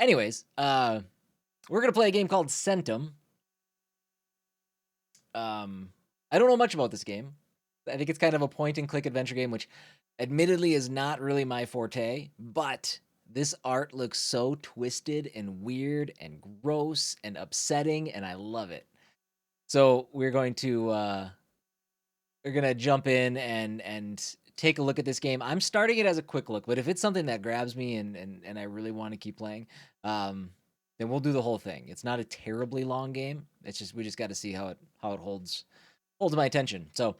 Anyways, we're gonna play a game called Centum. I don't know much about this game. I think it's kind of a point-and-click adventure game, which admittedly is not really my forte, but this art looks so twisted and weird and gross and upsetting, and I love it. So we're gonna jump in and take a look at this game. I'm starting it as a quick look, but if it's something that grabs me and I really want to keep playing, then we'll do the whole thing. It's not a terribly long game. It's just we just got to see how it holds my attention. So,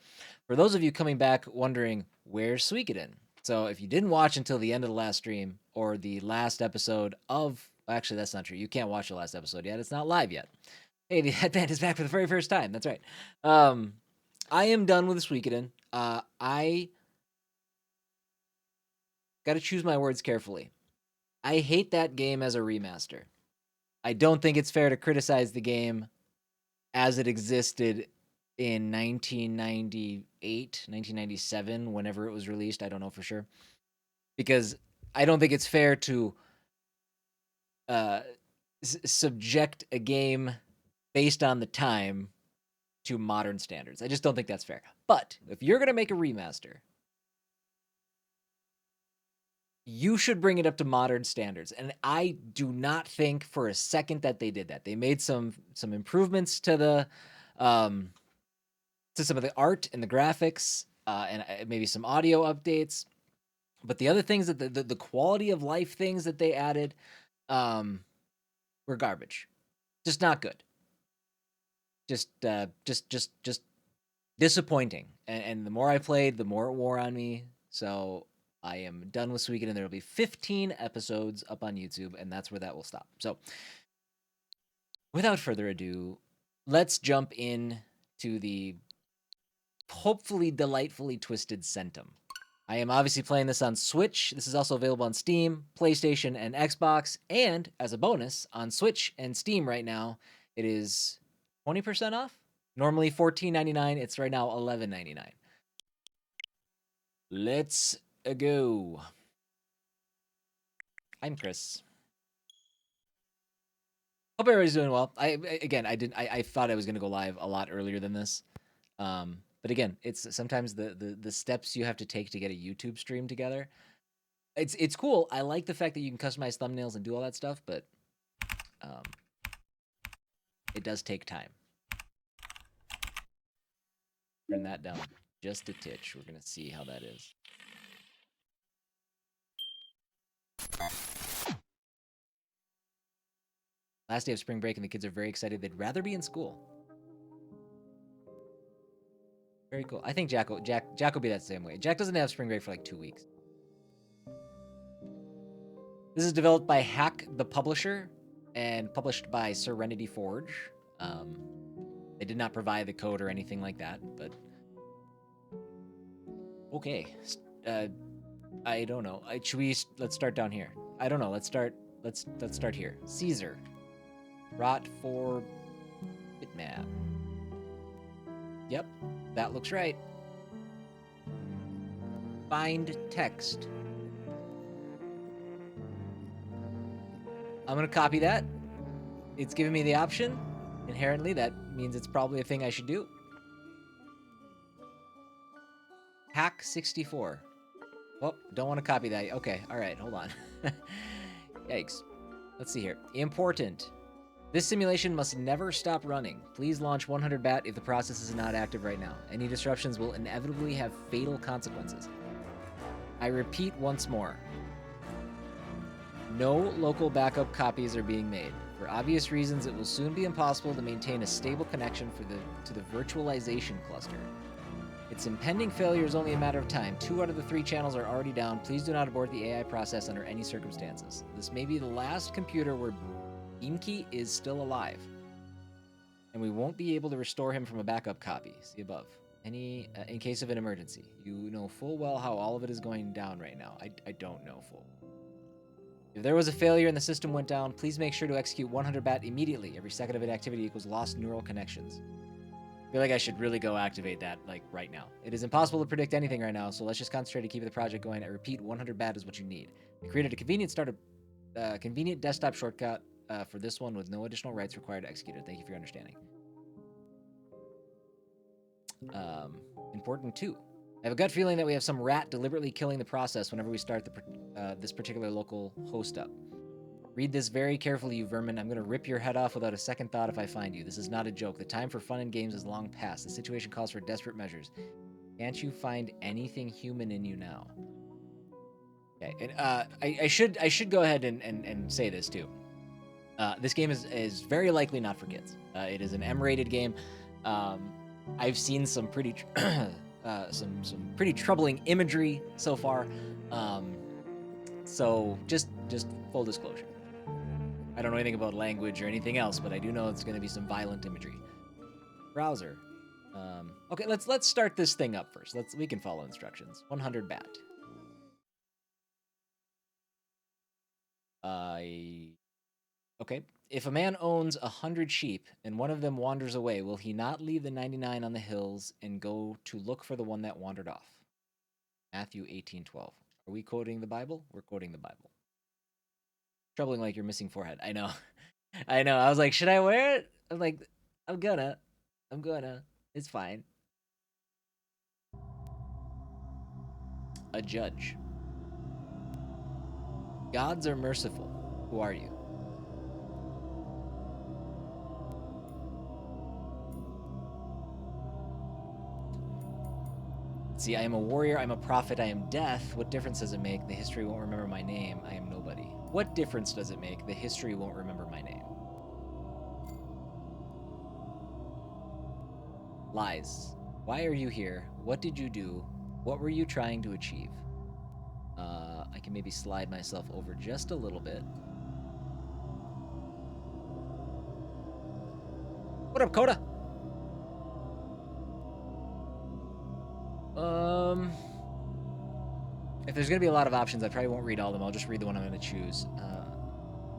for those of you coming back wondering, where's Suikoden? So, if you didn't watch until the end of the last stream or the last episode of, actually, that's not true. You can't watch the last episode yet. It's not live yet. Hey, the headband is back for the very first time. That's right. I am done with Suikoden. I got to choose my words carefully. I hate that game as a remaster. I don't think it's fair to criticize the game as it existed in 1998, 1997, whenever it was released. I don't know for sure. Because I don't think it's fair to subject a game based on the time to modern standards. I just don't think that's fair. But if you're going to make a remaster, you should bring it up to modern standards. And I do not think for a second that they did that. They made some improvements to the to some of the art and the graphics, and maybe some audio updates. But the other things that the quality of life things that they added were garbage. Just not good. Just disappointing. And the more I played, the more it wore on me. So I am done with Suikoden, and there will be 15 episodes up on YouTube, and that's where that will stop. So, without further ado, let's jump in to the hopefully delightfully twisted Centum. I am obviously playing this on Switch. This is also available on Steam, PlayStation, and Xbox, and as a bonus, on Switch and Steam right now, it is 20% off. Normally $14.99. It's right now $11.99. Let's go. I'm Chris. Hope everybody's doing well. I thought I was gonna go live a lot earlier than this. But again, it's sometimes the steps you have to take to get a YouTube stream together. It's cool. I like the fact that you can customize thumbnails and do all that stuff, but it does take time. Turn that down just a titch. We're gonna see how that is. Last day of spring break and the kids are very excited. They'd rather be in school. Very cool. I think Jack will be that same way. Jack doesn't have spring break for like 2 weeks. This is developed by Hack the Publisher and published by Serenity Forge. They did not provide the code or anything like that, but okay. I don't know. Let's start down here. I don't know. Let's start here. Caesar. Rot for Bitmap. Yep, that looks right. Find text. I'm gonna copy that. It's giving me the option. Inherently, that means it's probably a thing I should do. Hack 64. Well, don't want to copy that. Okay, all right, hold on. Yikes. Let's see here. Important. This simulation must never stop running. Please launch 100 bat if the process is not active right now. Any disruptions will inevitably have fatal consequences. I repeat once more. No local backup copies are being made. For obvious reasons, it will soon be impossible to maintain a stable connection to the virtualization cluster. Its impending failure is only a matter of time. 2 out of the 3 channels are already down. Please do not abort the AI process under any circumstances. This may be the last computer where Beamkey is still alive, and we won't be able to restore him from a backup copy. See above. In case of an emergency. You know full well how all of it is going down right now. I don't know full. If there was a failure and the system went down, please make sure to execute 100 bat immediately. Every second of inactivity equals lost neural connections. I feel like I should really go activate that, like, right now. It is impossible to predict anything right now, so let's just concentrate to keep the project going. I repeat, 100 bat is what you need. We created a convenient startup convenient desktop shortcut for this one with no additional rights required to execute it. Thank you for your understanding. Important too. I have a gut feeling that we have some rat deliberately killing the process whenever we start this particular local host up. Read this very carefully, you vermin. I'm going to rip your head off without a second thought if I find you. This is not a joke. The time for fun and games is long past. The situation calls for desperate measures. Can't you find anything human in you now? Okay, and I should go ahead and say this too. This game is very likely not for kids. It is an M-rated game. I've seen some pretty some pretty troubling imagery so far. So just full disclosure. I don't know anything about language or anything else, but I do know it's going to be some violent imagery. Browser. Okay, let's start this thing up first. We can follow instructions. 100 bat. Okay. If a man owns 100 sheep and one of them wanders away, will he not leave the 99 on the hills and go to look for the one that wandered off? Matthew 18:12. Are we quoting the Bible? We're quoting the Bible. Troubling like your missing forehead. I know. I know. I was like, should I wear it? I'm like, I'm gonna. It's fine. A judge. Gods are merciful. Who are you? See, I am a warrior, I'm a prophet, I am death. What difference does it make? The history won't remember my name. I am nobody. What difference does it make? The history won't remember my name. Lies. Why are you here? What did you do? What were you trying to achieve? I can maybe slide myself over just a little bit. What up, Coda? If there's gonna be a lot of options, I probably won't read all of them. I'll just read the one I'm gonna choose.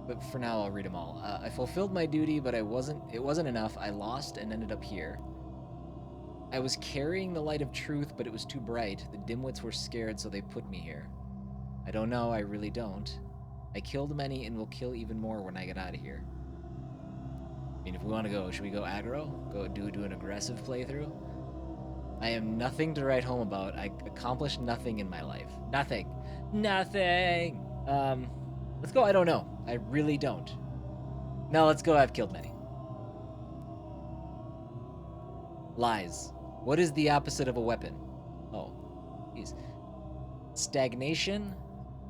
But for now, I'll read them all. I fulfilled my duty, but it wasn't enough. I lost and ended up here. I was carrying the light of truth, but it was too bright. The dimwits were scared, so they put me here. I don't know, I really don't. I killed many and will kill even more when I get out of here. I mean, if we want to go, should we go aggro? Go do an aggressive playthrough? I am nothing to write home about. I accomplished nothing in my life. Nothing. Let's go, I don't know. I really don't. No, let's go, I've killed many. Lies. What is the opposite of a weapon? Oh, geez. Stagnation.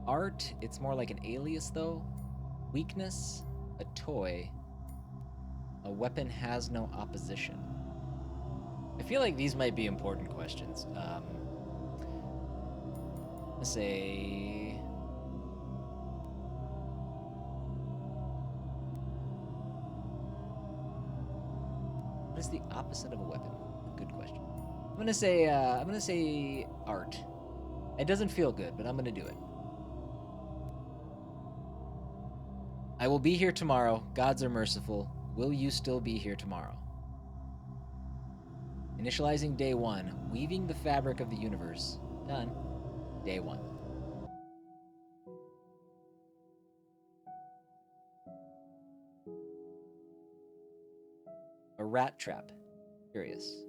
Art. It's more like an alias, though. Weakness. A toy. A weapon has no opposition. I feel like these might be important questions. Let's say... What is the opposite of a weapon? Good question. I'm gonna say art. It doesn't feel good, but I'm gonna do it. I will be here tomorrow. Gods are merciful. Will you still be here tomorrow? Initializing day 1. Weaving the fabric of the universe. Done. Day 1. A rat trap. Curious.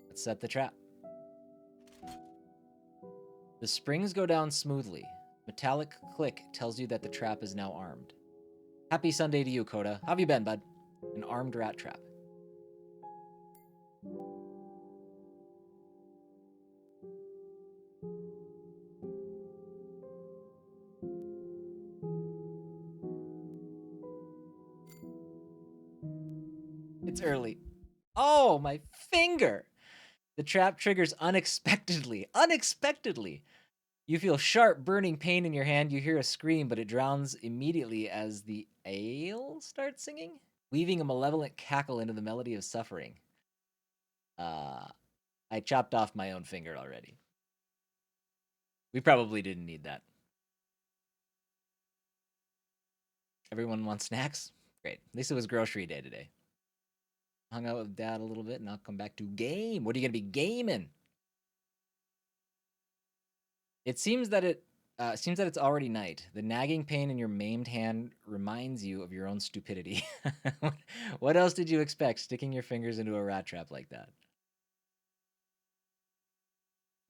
Let's set the trap. The springs go down smoothly. Metallic click tells you that the trap is now armed. Happy Sunday to you, Coda. How have you been, bud? An armed rat trap. It's early. Oh, my finger! The trap triggers unexpectedly. Unexpectedly! You feel sharp, burning pain in your hand. You hear a scream, but it drowns immediately as the ale starts singing, weaving a malevolent cackle into the melody of suffering. I chopped off my own finger already. We probably didn't need that. Everyone wants snacks? Great. At least it was grocery day today. Hung out with Dad a little bit, and I'll come back to game. What are you going to be gaming? It seems that it's already night. The nagging pain in your maimed hand reminds you of your own stupidity. What else did you expect, sticking your fingers into a rat trap like that?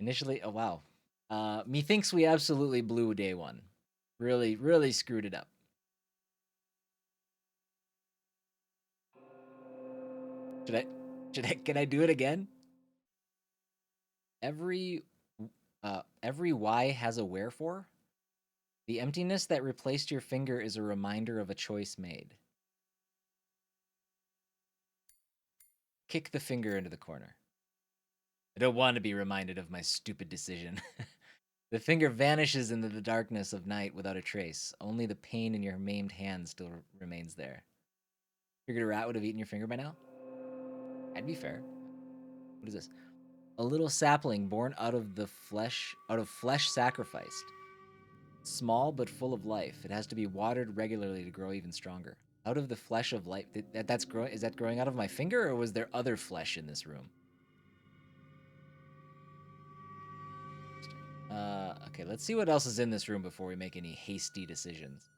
Initially, oh wow. Methinks we absolutely blew day one. Really, really screwed it up. Should I, can I do it again? Every, every why has a wherefore. The emptiness that replaced your finger is a reminder of a choice made. Kick the finger into the corner. I don't want to be reminded of my stupid decision. The finger vanishes into the darkness of night without a trace. Only the pain in your maimed hand still remains there. Figured a rat would have eaten your finger by now? That'd be fair. What is this? A little sapling born out of flesh sacrificed. Small but full of life. It has to be watered regularly to grow even stronger. Out of the flesh of life. That's growing. Is that growing out of my finger, or was there other flesh in this room? Okay, let's see what else is in this room before we make any hasty decisions.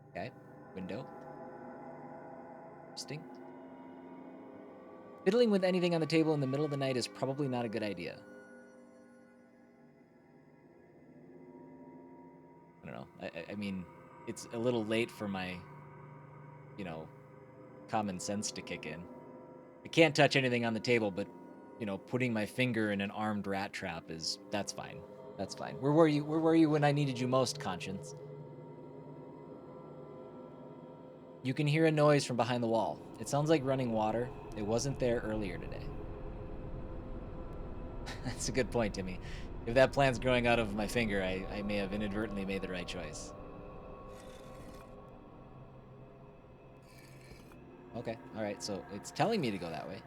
Okay, window. Interesting. Fiddling with anything on the table in the middle of the night is probably not a good idea. I don't know. I mean, it's a little late for my, you know, common sense to kick in. I can't touch anything on the table, but, putting my finger in an armed rat trap that's fine. That's fine. Where were you? Where were you when I needed you most, Conscience? You can hear a noise from behind the wall. It sounds like running water. It wasn't there earlier today. That's a good point, Timmy. If that plant's growing out of my finger, I may have inadvertently made the right choice. Okay, alright, so it's telling me to go that way.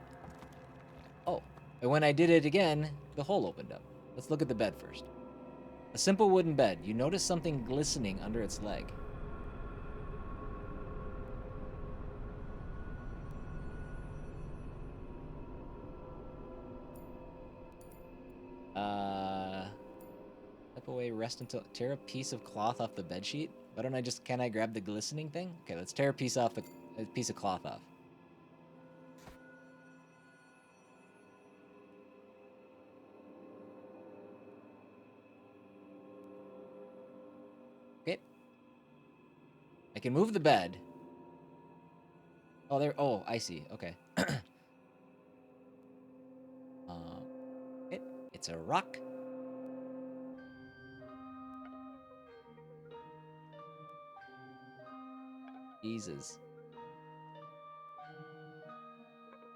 Oh, and when I did it again, the hole opened up. Let's look at the bed first. A simple wooden bed. You notice something glistening under its leg. Step away, rest until... Tear a piece of cloth off the bedsheet? Why don't I just... Can I grab the glistening thing? Okay, let's tear a piece of cloth off. Okay. I can move the bed. Oh, there... Oh, I see. Okay. Okay. It's a rock. Jesus.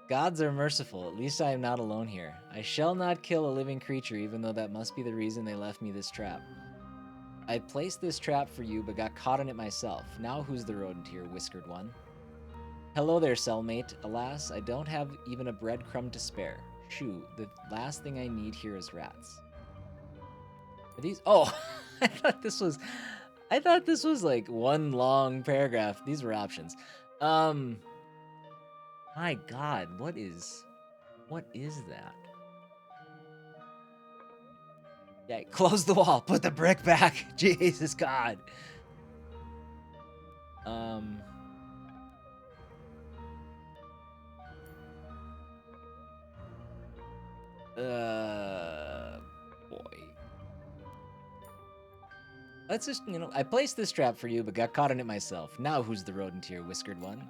Gods are merciful. At least I am not alone here. I shall not kill a living creature, even though that must be the reason they left me this trap. I placed this trap for you, but got caught in it myself. Now who's the rodent here, whiskered one? Hello there, cellmate. Alas, I don't have even a breadcrumb to spare. Shoo, the last thing I need here is rats. Are these... Oh, I thought this was... like one long paragraph. These were options. My God, what is that? Yeah, close the wall. Put the brick back. Jesus God. Boy. Let's just, I placed this trap for you, but got caught in it myself. Now who's the rodent here, whiskered one?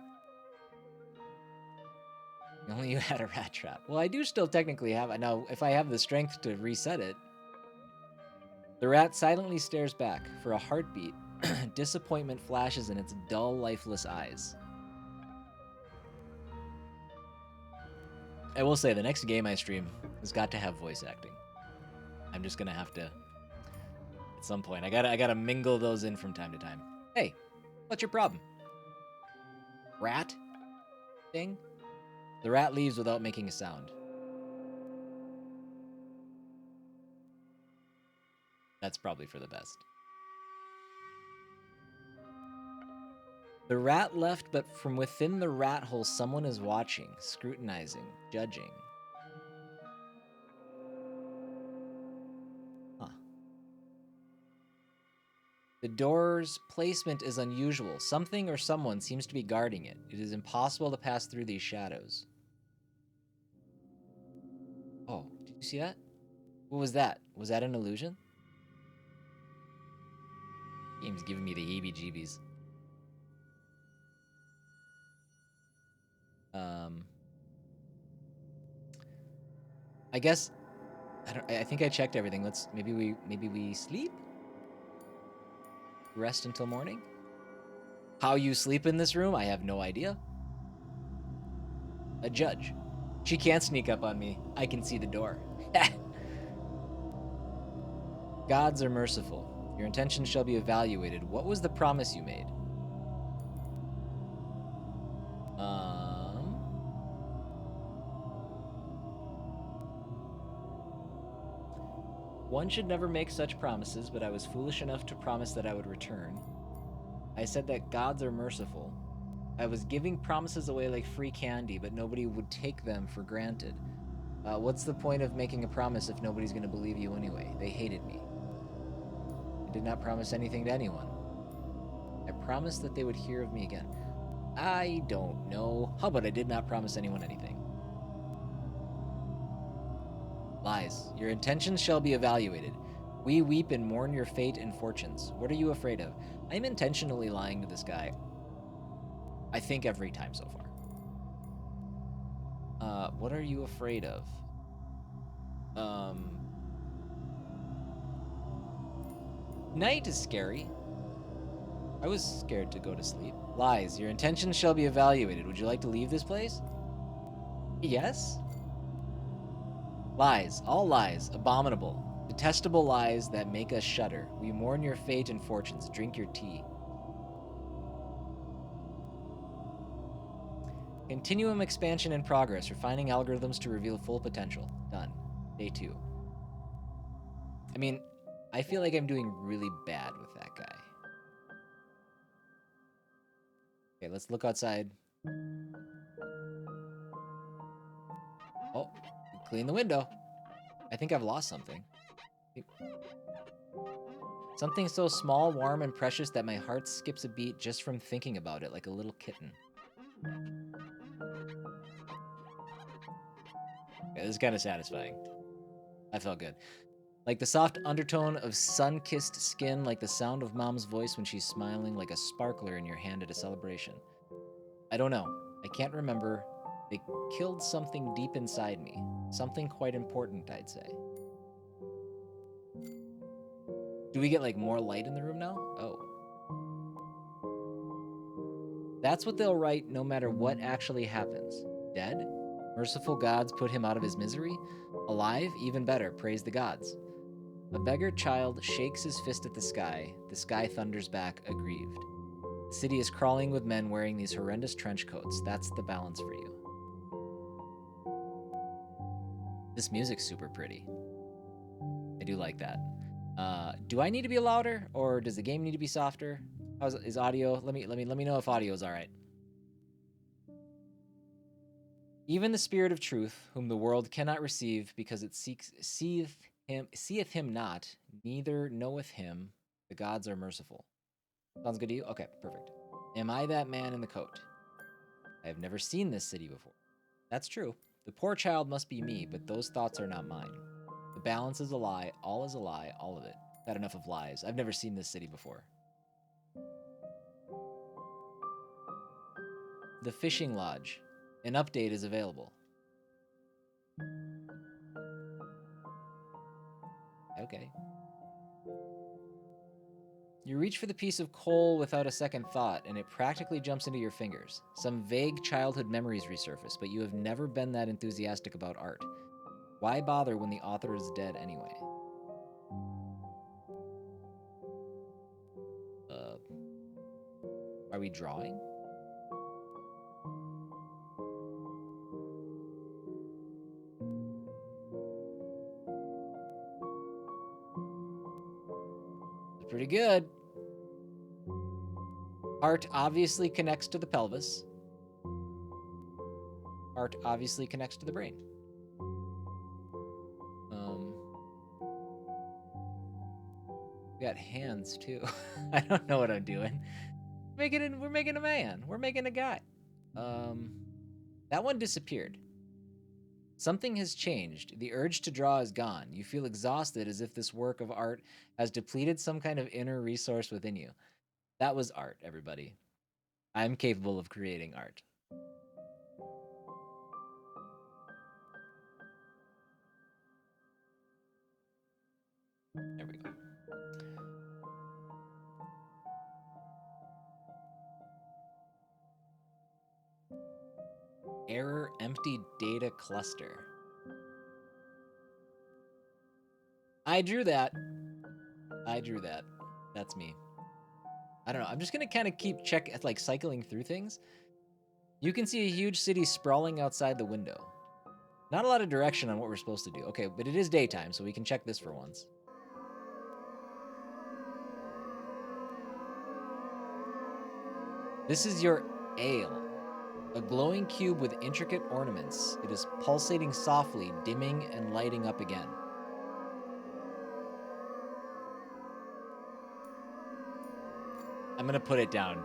Only you had a rat trap. Well, I do still technically have it. Now, if I have the strength to reset it. The rat silently stares back. For a heartbeat, disappointment flashes in its dull, lifeless eyes. I will say, the next game I stream has got to have voice acting. I'm just gonna have to, at some point, I gotta mingle those in from time to time. Hey, what's your problem? Rat? Thing? The rat leaves without making a sound. That's probably for the best. The rat left, but from within the rat hole, someone is watching, scrutinizing, judging. The door's placement is unusual. Something or someone seems to be guarding it. It is impossible to pass through these shadows. Oh, did you see that? What was that? Was that an illusion? Game's giving me the heebie-jeebies. I guess I think I checked everything. Maybe we sleep? Rest until morning? How you sleep in this room? I have no idea. A judge. She can't sneak up on me. I can see the door. Gods are merciful. Your intentions shall be evaluated. What was the promise you made? One should never make such promises, but I was foolish enough to promise that I would return. I said that gods are merciful. I was giving promises away like free candy, but nobody would take them for granted. What's the point of making a promise if nobody's going to believe you anyway? They hated me. I did not promise anything to anyone. I promised that they would hear of me again. I don't know. How about I did not promise anyone anything? Lies. Your intentions shall be evaluated. We weep and mourn your fate and fortunes. What are you afraid of? I'm intentionally lying to this guy. I think every time so far. What are you afraid of? Night is scary. I was scared to go to sleep. Lies. Your intentions shall be evaluated. Would you like to leave this place? Yes. Lies. All lies. Abominable. Detestable lies that make us shudder. We mourn your fate and fortunes. Drink your tea. Continuum expansion in progress. Refining algorithms to reveal full potential. Done. Day 2. I mean, I feel like I'm doing really bad with that guy. Okay, let's look outside. Oh, clean the window. I think I've lost something. Something so small, warm, and precious that my heart skips a beat just from thinking about it, like a little kitten. Yeah, this is kind of satisfying. I felt good. Like the soft undertone of sun-kissed skin, like the sound of mom's voice when she's smiling, like a sparkler in your hand at a celebration. I don't know. I can't remember. They killed something deep inside me. Something quite important, I'd say. Do we get, like, more light in the room now? Oh. That's what they'll write no matter what actually happens. Dead? Merciful gods put him out of his misery? Alive? Even better, praise the gods. A beggar child shakes his fist at the sky. The sky thunders back, aggrieved. The city is crawling with men wearing these horrendous trench coats. That's the balance for you. This music's super pretty. I do like that. Do I need to be louder, or does the game need to be softer? Is audio? Let me know if audio is all right. Even the spirit of truth, whom the world cannot receive, because it seeth him not, neither knoweth him. The gods are merciful. Sounds good to you? Okay, perfect. Am I that man in the coat? I have never seen this city before. That's true. The poor child must be me, but those thoughts are not mine. The balance is a lie, all of it. Got enough of lies. I've never seen this city before. The Fishing Lodge. An update is available. Okay. You reach for the piece of coal without a second thought, and it practically jumps into your fingers. Some vague childhood memories resurface, but you have never been that enthusiastic about art. Why bother when the author is dead anyway? Are we drawing? Pretty good. Heart obviously connects to the pelvis. Heart obviously connects to the brain. We got hands too. I don't know what I'm doing. We're making a man. We're making a guy. That one disappeared. Something has changed. The urge to draw is gone. You feel exhausted as if this work of art has depleted some kind of inner resource within you. That was art, everybody. I'm capable of creating art. There we go. Error empty data cluster. I drew that. That's me. I don't know. I'm just gonna kind of keep cycling through things. You can see a huge city sprawling outside the window. Not a lot of direction on what we're supposed to do. Okay, but it is daytime, so we can check this for once. This is your ale. A glowing cube with intricate ornaments. It is pulsating softly, dimming and lighting up again. I'm gonna put it down.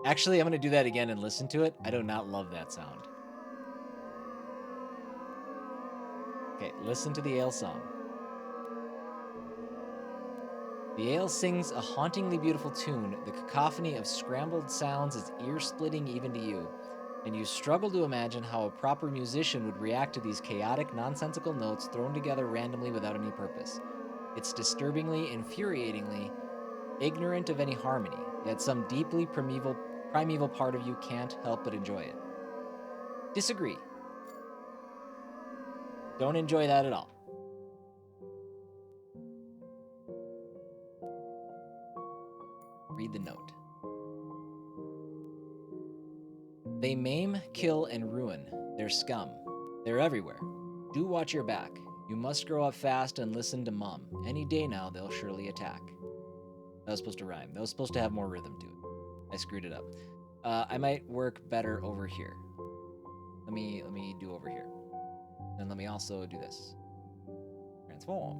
Actually, I'm gonna do that again and listen to it. I do not love that sound. Okay, listen to the ale song. The ale sings a hauntingly beautiful tune. The cacophony of scrambled sounds is ear-splitting even to you, and you struggle to imagine how a proper musician would react to these chaotic, nonsensical notes thrown together randomly without any purpose. It's disturbingly, infuriatingly ignorant of any harmony, yet some deeply primeval part of you can't help but enjoy it. Disagree. Don't enjoy that at all. Read the note. They maim, kill, and ruin. They're scum. They're everywhere. Do watch your back. You must grow up fast and listen to Mum. Any day now, they'll surely attack. That was supposed to rhyme. That was supposed to have more rhythm to it. I screwed it up. I might work better over here. Let me do over here. And let me also do this. Transform.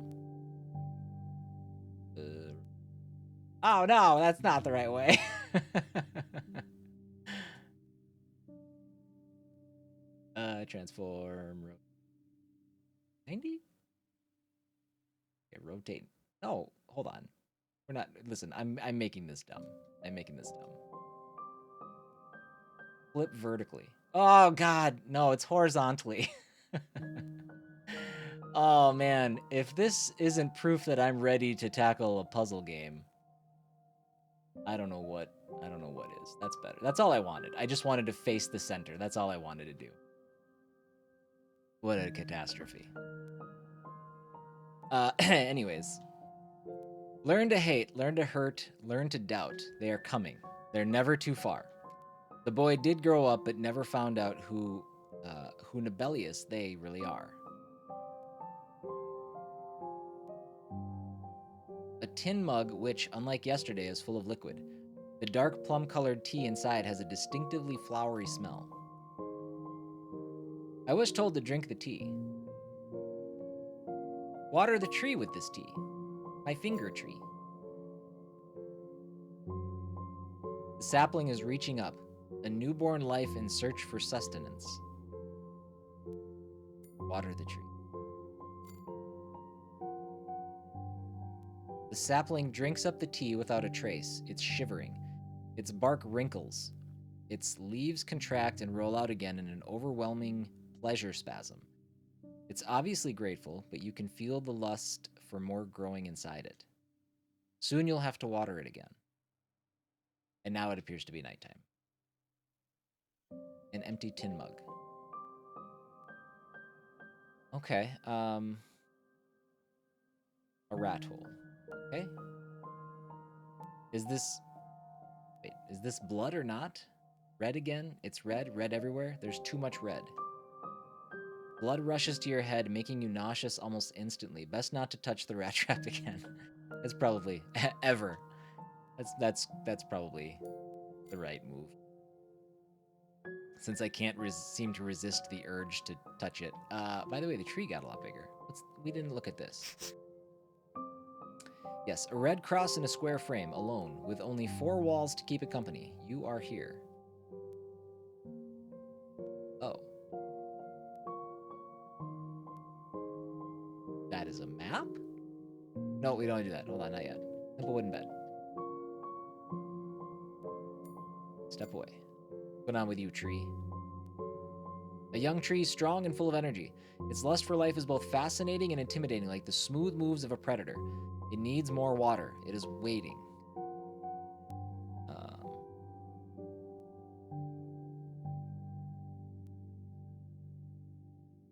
Oh no, that's not the right way. Transform. 90? Okay, rotate. No, hold on. We're not. Listen, I'm making this dumb. Flip vertically. Oh god, no, it's horizontally. Oh man, if this isn't proof that I'm ready to tackle a puzzle game, I don't know what is. That's better. That's all I wanted. I just wanted to face the center. That's all I wanted to do. What a catastrophe. Anyways. Learn to hate, learn to hurt, learn to doubt. They are coming. They're never too far. The boy did grow up, but never found out who rebellious they really are. A tin mug, which, unlike yesterday, is full of liquid. The dark plum-colored tea inside has a distinctively flowery smell. I was told to drink the tea. Water the tree with this tea. My finger tree. The sapling is reaching up, a newborn life in search for sustenance. Water the tree. The sapling drinks up the tea without a trace. It's shivering. Its bark wrinkles. Its leaves contract and roll out again in an overwhelming pleasure spasm. It's obviously grateful, but you can feel the lust for more growing inside it. Soon you'll have to water it again. And now it appears to be nighttime. An empty tin mug. Okay, a rat hole. Okay. Is this blood or not? Red again? It's red everywhere? There's too much red. Blood rushes to your head, making you nauseous almost instantly. Best not to touch the rat trap again. That's probably ever. That's probably the right move. Since I can't seem to resist the urge to touch it. By the way, the tree got a lot bigger. We didn't look at this. Yes, a red cross in a square frame, alone, with only 4 walls to keep it company. You are here. Oh. That is a map? No, we don't do that. Hold on, not yet. Simple wooden bed. Step away. What's going on with you, tree? A young tree, strong and full of energy. Its lust for life is both fascinating and intimidating, like the smooth moves of a predator. It needs more water. It is waiting.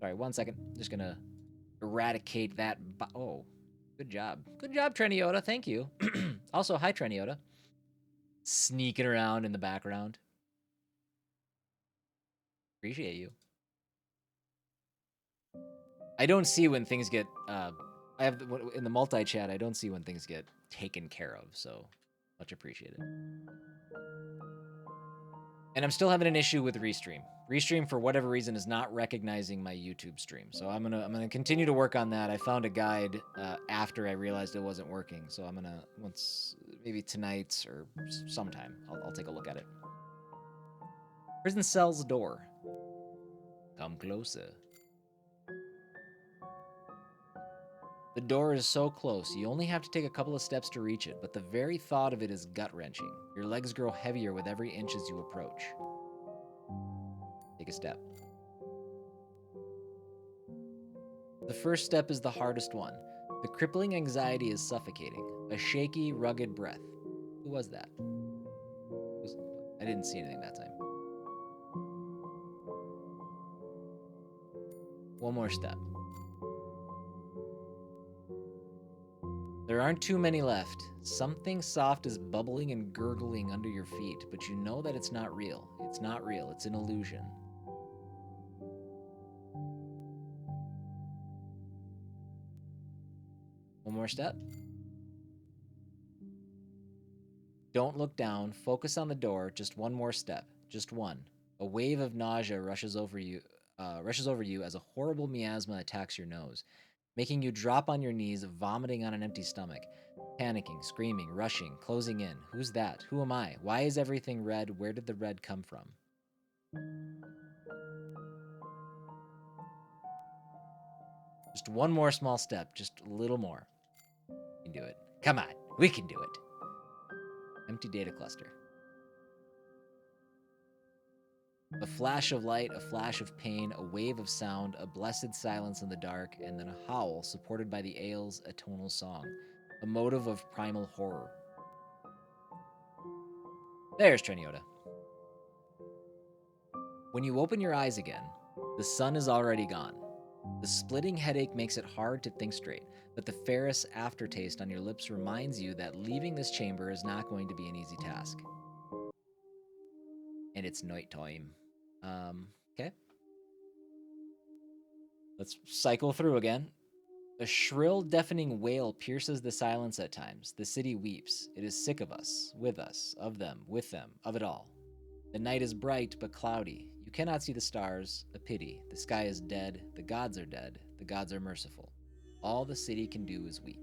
Sorry, 1 second. Just gonna eradicate that. Oh, good job. Good job, Treniota. Thank you. Also, hi, Treniota. Sneaking around in the background. Appreciate you. I don't see when things get. I have in the multi chat. I don't see when things get taken care of. So much appreciated. And I'm still having an issue with Restream. Restream, for whatever reason, is not recognizing my YouTube stream. So I'm gonna continue to work on that. I found a guide after I realized it wasn't working. So I'm gonna maybe tonight or sometime I'll take a look at it. Prison cell's door. Come closer. The door is so close, you only have to take a couple of steps to reach it, but the very thought of it is gut-wrenching. Your legs grow heavier with every inch as you approach. Take a step. The first step is the hardest one. The crippling anxiety is suffocating. A shaky, rugged breath. Who was that? I didn't see anything that time. One more step. There aren't too many left. Something soft is bubbling and gurgling under your feet, but you know that it's not real. It's not real. It's an illusion. One more step. Don't look down. Focus on the door. Just one more step. Just one. A wave of nausea rushes over you as a horrible miasma attacks your nose, making you drop on your knees, vomiting on an empty stomach. Panicking, screaming, rushing, closing in. Who's that? Who am I? Why is everything red? Where did the red come from? Just one more small step. Just a little more. We can do it. Come on. We can do it. Empty data cluster. A flash of light, a flash of pain, a wave of sound, a blessed silence in the dark, and then a howl supported by the ale's atonal song. A motive of primal horror. There's Treniota. When you open your eyes again, the sun is already gone. The splitting headache makes it hard to think straight, but the ferrous aftertaste on your lips reminds you that leaving this chamber is not going to be an easy task. And it's night time. Okay. Let's cycle through again. A shrill, deafening wail pierces the silence at times. The city weeps. It is sick of us, with us, of them, with them, of it all. The night is bright but cloudy. You cannot see the stars. A pity. The sky is dead. The gods are dead. The gods are merciful. All the city can do is weep.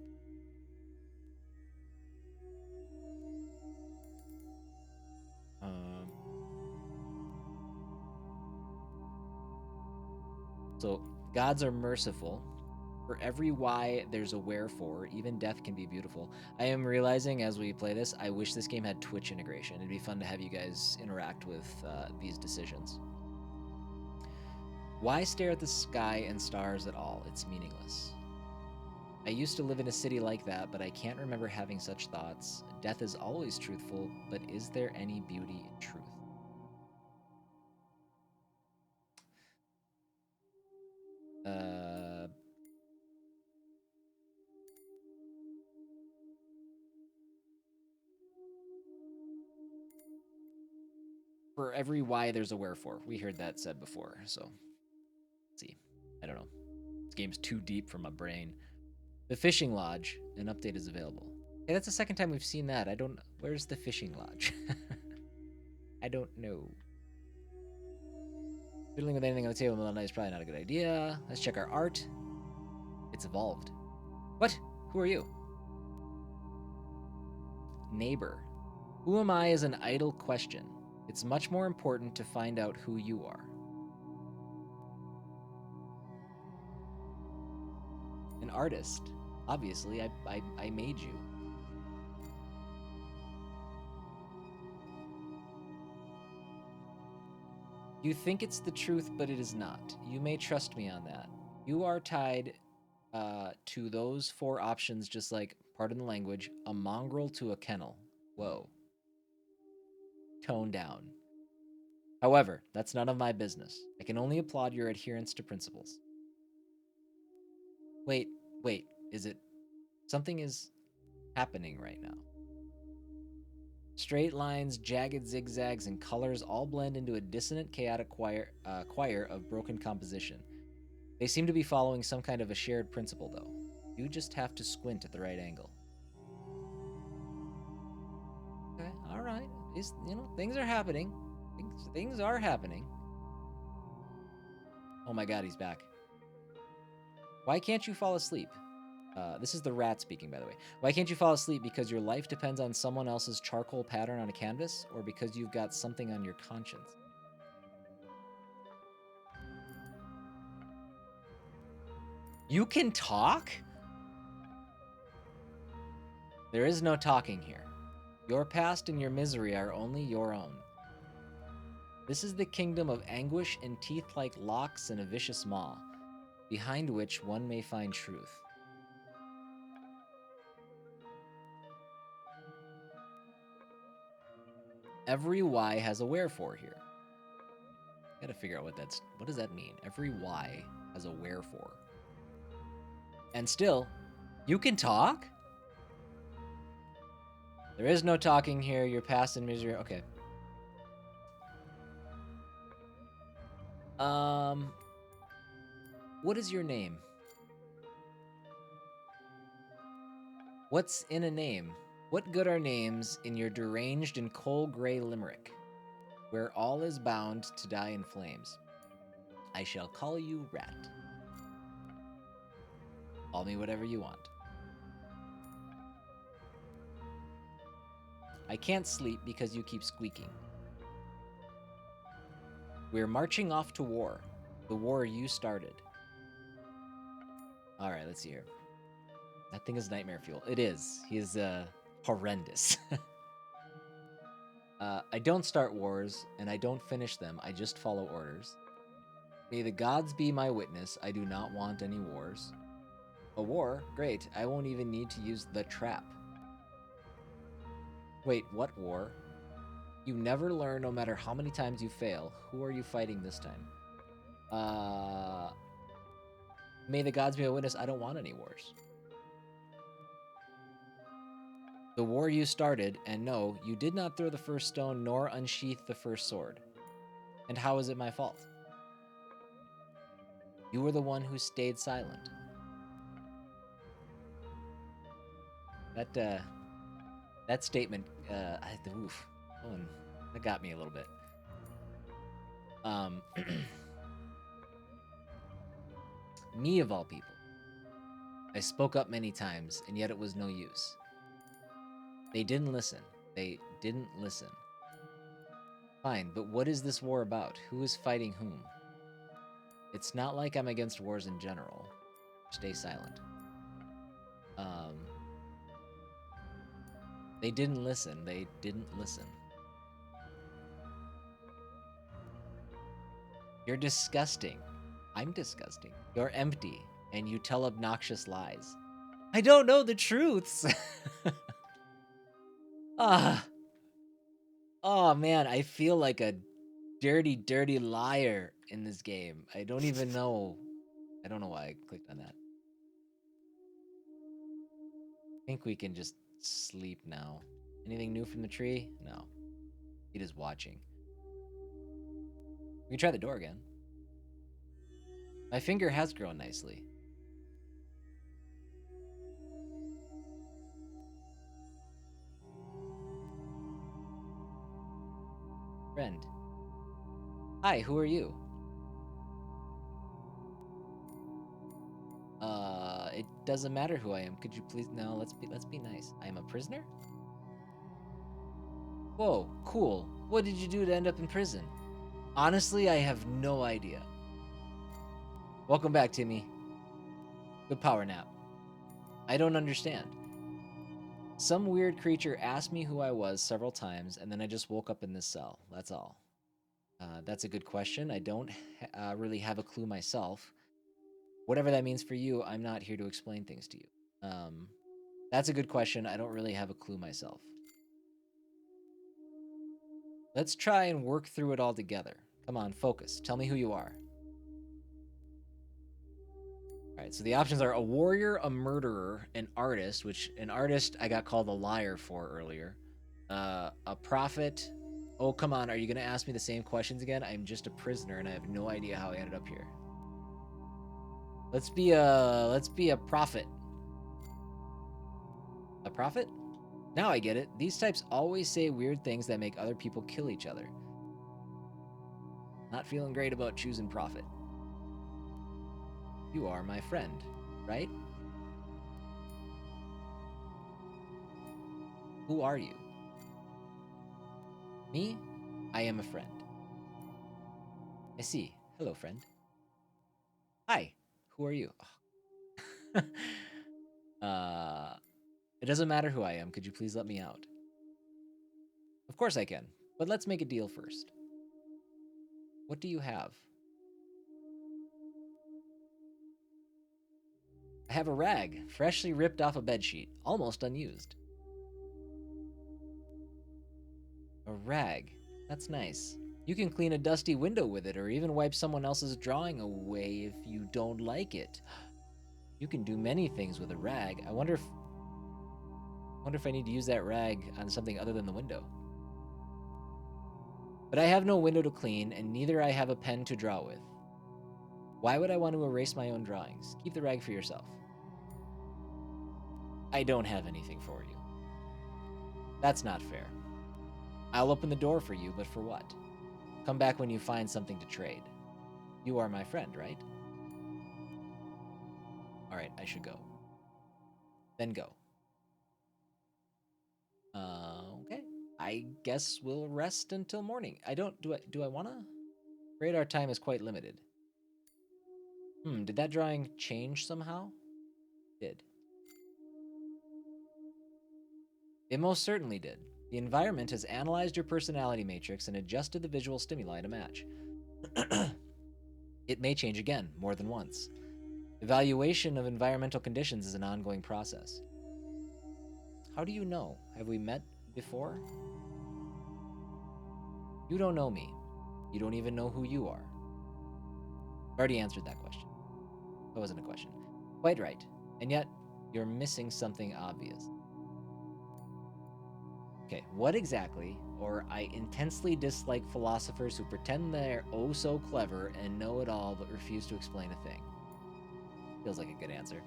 So, gods are merciful. For every why, there's a wherefore. Even death can be beautiful. I am realizing as we play this, I wish this game had Twitch integration. It'd be fun to have you guys interact with these decisions. Why stare at the sky and stars at all? It's meaningless. I used to live in a city like that, but I can't remember having such thoughts. Death is always truthful, but is there any beauty in truth? For every why, there's a wherefore. We heard that said before, so let's see. I don't know. This game's too deep for my brain. The Fishing Lodge, an update is available. Hey, that's the second time we've seen that. Where's the Fishing Lodge? I don't know. Fiddling with anything on the table in the middle of the night is probably not a good idea. Let's check our art. It's evolved. What? Who are you? neighbor. Who am I is an idle question. It's much more important to find out who you are. An artist. Obviously, I made you. You think it's the truth, but it is not. You may trust me on that. You are tied to those 4 options, just like, pardon the language, a mongrel to a kennel. Whoa. Tone down. However, that's none of my business. I can only applaud your adherence to principles. Wait, is it... Something is happening right now. Straight lines, jagged zigzags, and colors all blend into a dissonant, chaotic choir of broken composition. They seem to be following some kind of a shared principle, though. You just have to squint at the right angle. Okay, all right. Things are happening. Things are happening. Oh my god, he's back. Why can't you fall asleep? This is the rat speaking, by the way. Why can't you fall asleep? Because your life depends on someone else's charcoal pattern on a canvas, or because you've got something on your conscience? You can talk? There is no talking here. Your past and your misery are only your own. This is the kingdom of anguish and teeth like locks and a vicious maw, behind which one may find truth. Every why has a wherefore here. Gotta figure out what does that mean? Every why has a wherefore. And still, you can talk? There is no talking here. Your past and misery. Okay. What is your name? What's in a name? What good are names in your deranged and coal gray limerick, where all is bound to die in flames? I shall call you Rat. Call me whatever you want. I can't sleep because you keep squeaking. We're marching off to war. The war you started. Alright, let's see here. That thing is nightmare fuel. It is. He is, horrendous. I don't start wars, and I don't finish them. I just follow orders. May the gods be my witness. I do not want any wars. A war? Great. I won't even need to use the trap. Wait, what war? You never learn no matter how many times you fail. Who are you fighting this time? May the gods be my witness. I don't want any wars. The war you started, and no, you did not throw the first stone nor unsheath the first sword. And how is it my fault? You were the one who stayed silent. That statement, oof, that got me a little bit. Me of all people. I spoke up many times, and yet it was no use. They didn't listen. They didn't listen. Fine, but what is this war about? Who is fighting whom? It's not like I'm against wars in general. Stay silent. They didn't listen. They didn't listen. You're disgusting. I'm disgusting. You're empty, and you tell obnoxious lies. I don't know the truths. Oh man, I feel like a dirty, dirty liar in this game. I don't even know. I don't know why I clicked on that. I think we can just sleep now. Anything new from the tree? No. It is watching. We can try the door again. My finger has grown nicely. Friend. Hi, who are you? It doesn't matter who I am. Could you please... No, let's be nice. I am a prisoner? Whoa, cool. What did you do to end up in prison? Honestly, I have no idea. Welcome back, Timmy. Good power nap. I don't understand. Some weird creature asked me who I was several times, and then I just woke up in this cell. That's all. That's a good question. I don't really have a clue myself. Whatever that means for you, I'm not here to explain things to you. That's a good question. I don't really have a clue myself. Let's try and work through it all together. Come on, focus. Tell me who you are. All right, so the options are a warrior, a murderer, an artist, which an artist I got called a liar for earlier, a prophet. Oh, come on, are you gonna ask me the same questions again? I'm just a prisoner and I have no idea how I ended up here. Let's be a prophet. A prophet? Now I get it. These types always say weird things that make other people kill each other. Not feeling great about choosing prophet. You are my friend, right? Who are you? Me? I am a friend. I see. Hello, friend. Hi. Who are you? It doesn't matter who I am. Could you please let me out? Of course I can, but let's make a deal first. What do you have? I have a rag, freshly ripped off a bedsheet, almost unused. A rag. That's nice. You can clean a dusty window with it, or even wipe someone else's drawing away if you don't like it. You can do many things with a rag. I wonder if I need to use that rag on something other than the window. But I have no window to clean, and neither I have a pen to draw with. Why would I want to erase my own drawings? Keep the rag for yourself. I don't have anything for you. That's not fair. I'll open the door for you, but for what? Come back when you find something to trade. You are my friend, right? All right, I should go. Then go. Okay. I guess we'll rest until morning. Do I wanna? Radar time is quite limited. Did that drawing change somehow? Did. It most certainly did. The environment has analyzed your personality matrix and adjusted the visual stimuli to match. It may change again, more than once. Evaluation of environmental conditions is an ongoing process. How do you know? Have we met before? You don't know me. You don't even know who you are. I've already answered that question. That wasn't a question. Quite right. And yet, you're missing something obvious. Okay, what exactly, or I intensely dislike philosophers who pretend they're oh so clever and know it all but refuse to explain a thing. Feels like a good answer.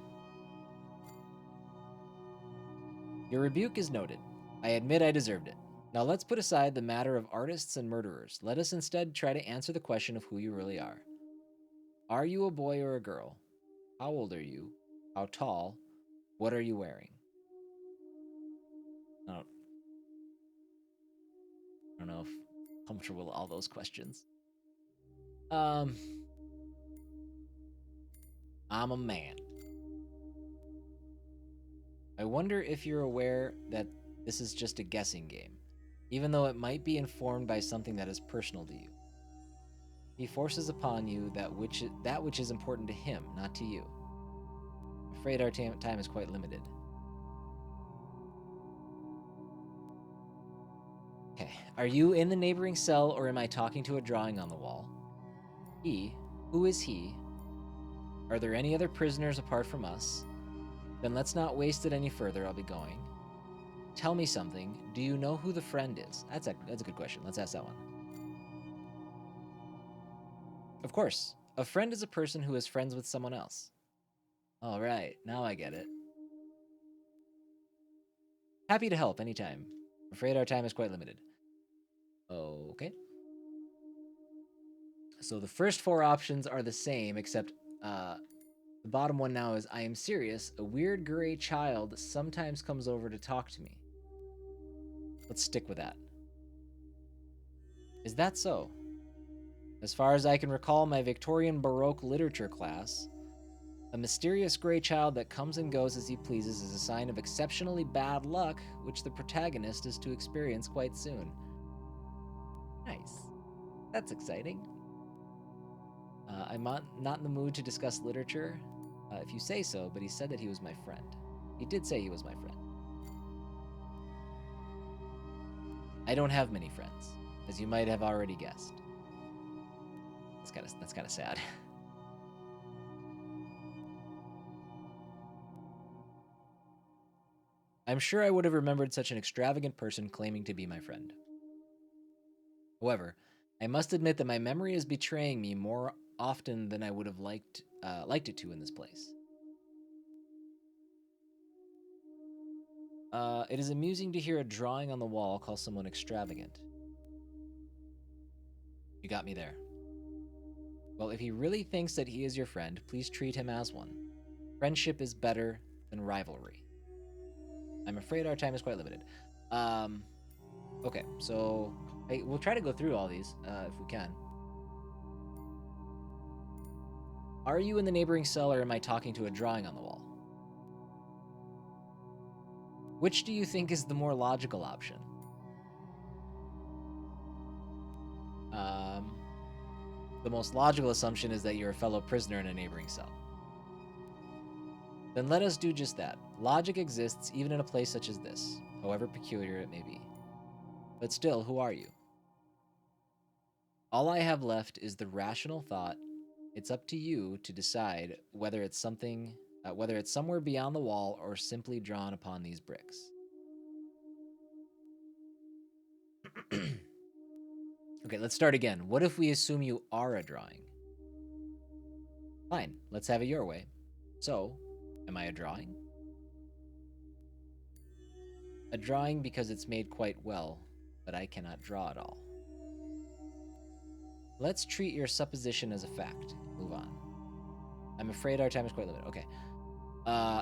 Your rebuke is noted. I admit I deserved it. Now let's put aside the matter of artists and murderers. Let us instead try to answer the question of who you really are. Are you a boy or a girl? How old are you? How tall? What are you wearing? I don't know if I'm comfortable with all those questions. I'm a man. I wonder if you're aware that this is just a guessing game, even though it might be informed by something that is personal to you. He forces upon you that which is important to him, not to you. I'm afraid our time is quite limited. Okay, are you in the neighboring cell or am I talking to a drawing on the wall? He, who is he? Are there any other prisoners apart from us? Then let's not waste it any further, I'll be going. Tell me something, do you know who the friend is? That's a good question, let's ask that one. Of course, a friend is a person who is friends with someone else. All right, now I get it. Happy to help anytime. I'm afraid our time is quite limited. Okay. So the first four options are the same, except the bottom one now is I am serious. A weird gray child sometimes comes over to talk to me. Let's stick with that. Is that so? As far as I can recall my Victorian Baroque literature class, a mysterious gray child that comes and goes as he pleases is a sign of exceptionally bad luck, which the protagonist is to experience quite soon. Nice. That's exciting. I'm not in the mood to discuss literature, if you say so, but he said that he was my friend. He did say he was my friend. I don't have many friends, as you might have already guessed. That's kind of sad. I'm sure I would have remembered such an extravagant person claiming to be my friend. However, I must admit that my memory is betraying me more often than I would have liked it to in this place. It is amusing to hear a drawing on the wall call someone extravagant. You got me there. Well, if he really thinks that he is your friend, please treat him as one. Friendship is better than rivalry. I'm afraid our time is quite limited. Okay, so we'll try to go through all these if we can. Are you in the neighboring cell, or am I talking to a drawing on the wall? Which do you think is the more logical option? The most logical assumption is that you're a fellow prisoner in a neighboring cell. Then let us do just that. Logic exists even in a place such as this, however peculiar it may be. But still, who are you? All I have left is the rational thought. It's up to you to decide whether it's somewhere beyond the wall or simply drawn upon these bricks. Okay, let's start again. What if we assume you are a drawing? Fine, let's have it your way. So, am I a drawing? A drawing because it's made quite well, but I cannot draw at all. Let's treat your supposition as a fact. Move on. I'm afraid our time is quite limited. Okay.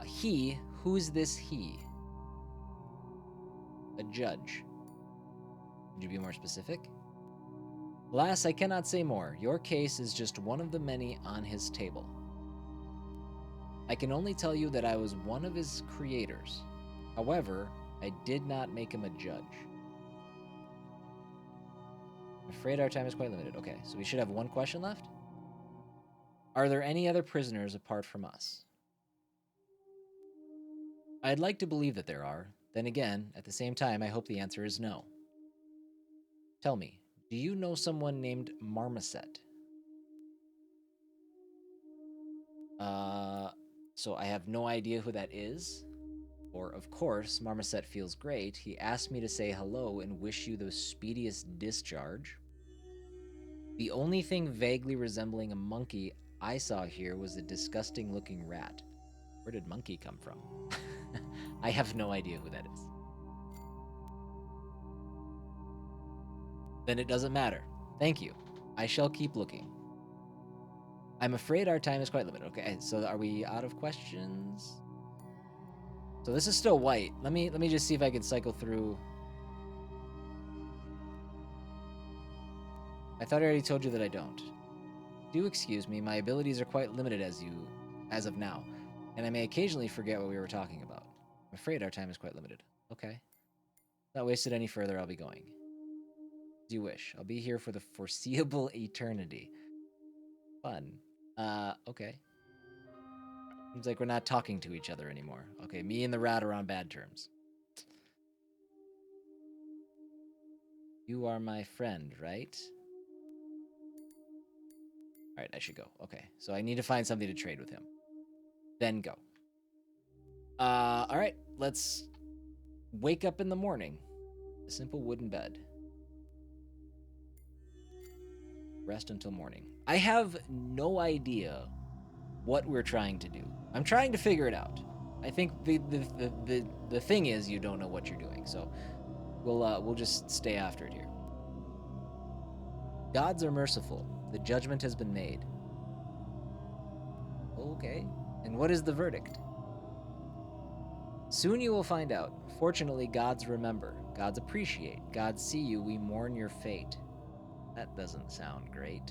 He, who's this he? A judge. Could you be more specific? Alas, I cannot say more. Your case is just one of the many on his table. I can only tell you that I was one of his creators. However, I did not make him a judge. I'm afraid our time is quite limited. Okay, so we should have one question left. Are there any other prisoners apart from us? I'd like to believe that there are. Then again, at the same time, I hope the answer is no. Tell me, do you know someone named Marmoset? So I have no idea who that is. Or, of course, Marmoset feels great. He asked me to say hello and wish you the speediest discharge. The only thing vaguely resembling a monkey I saw here was a disgusting-looking rat. Where did monkey come from? I have no idea who that is. Then it doesn't matter. Thank you. I shall keep looking. I'm afraid our time is quite limited. Okay, so are we out of questions? So this is still white. Let me just see if I can cycle through. I thought I already told you that I don't. Do excuse me, my abilities are quite limited as of now, and I may occasionally forget what we were talking about. I'm afraid our time is quite limited. Okay. Not wasted any further, I'll be going. As you wish. I'll be here for the foreseeable eternity. Fun. Okay. Seems like we're not talking to each other anymore. Okay, me and the rat are on bad terms. You are my friend, right? Alright, I should go. Okay, so I need to find something to trade with him. Then go. Alright, let's wake up in the morning. A simple wooden bed. Rest until morning. I have no idea what we're trying to do. I'm trying to figure it out. I think the thing is you don't know what you're doing, so we'll just stay after it here. Gods are merciful. The judgment has been made. Okay. And what is the verdict? Soon you will find out. Fortunately, gods remember. Gods appreciate. Gods see you. We mourn your fate. That doesn't sound great.